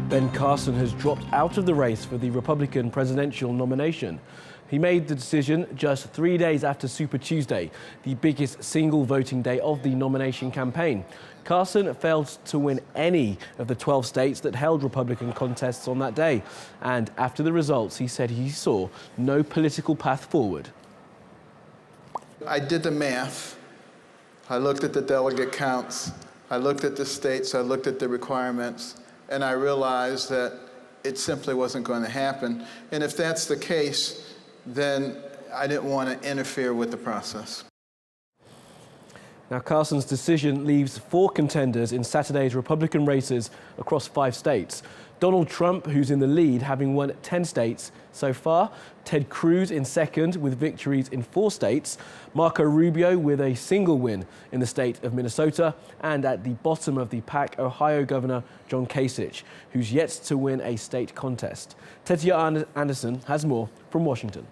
Ben Carson has dropped out of the race for the Republican presidential nomination. He made the decision just 3 days after Super Tuesday, the biggest single voting day of the nomination campaign. Carson failed to win any of the 12 states that held Republican contests on that day. And after the results, he said he saw no political path forward. I did the math. I looked at the delegate counts. I looked at the states. I looked at the requirements. And I realized that it simply wasn't going to happen. And if that's the case, then I didn't want to interfere with the process. Now, Carson's decision leaves 4 contenders in Saturday's Republican races across 5 states. Donald Trump, who's in the lead, having won 10 states so far. Ted Cruz in second with victories in 4 states. Marco Rubio with a single win in the state of Minnesota. And at the bottom of the pack, Ohio Governor John Kasich, who's yet to win a state contest. Tetiana Anderson has more from Washington.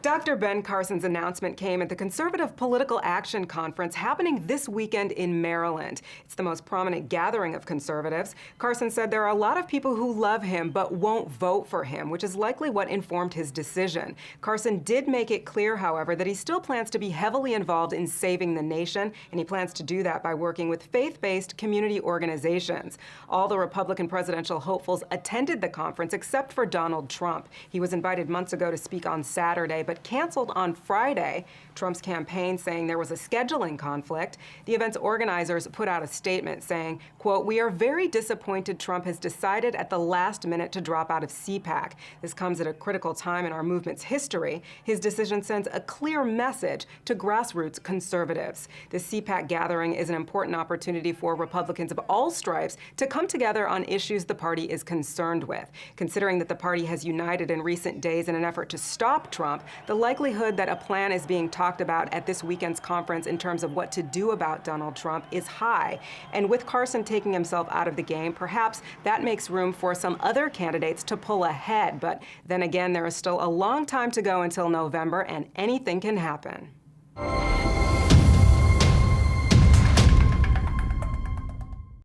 Dr. Ben Carson's announcement came at the Conservative Political Action Conference happening this weekend in Maryland. It's the most prominent gathering of conservatives. Carson said there are a lot of people who love him but won't vote for him, which is likely what informed his decision. Carson did make it clear, however, that he still plans to be heavily involved in saving the nation, and he plans to do that by working with faith-based community organizations. All the Republican presidential hopefuls attended the conference except for Donald Trump. He was invited months ago to speak on Saturday, but canceled on Friday. Trump's campaign saying there was a scheduling conflict. The event's organizers put out a statement saying, quote, "We are very disappointed Trump has decided at the last minute to drop out of CPAC. This comes at a critical time in our movement's history. His decision sends a clear message to grassroots conservatives. The CPAC gathering is an important opportunity for Republicans of all stripes to come together on issues the party is concerned with. Considering that the party has united in recent days in an effort to stop Trump, the likelihood that a plan is being talked about at this weekend's conference in terms of what to do about Donald Trump is high. And with Carson taking himself out of the game, perhaps that makes room for some other candidates to pull ahead. But then again, there is still a long time to go until November, and anything can happen."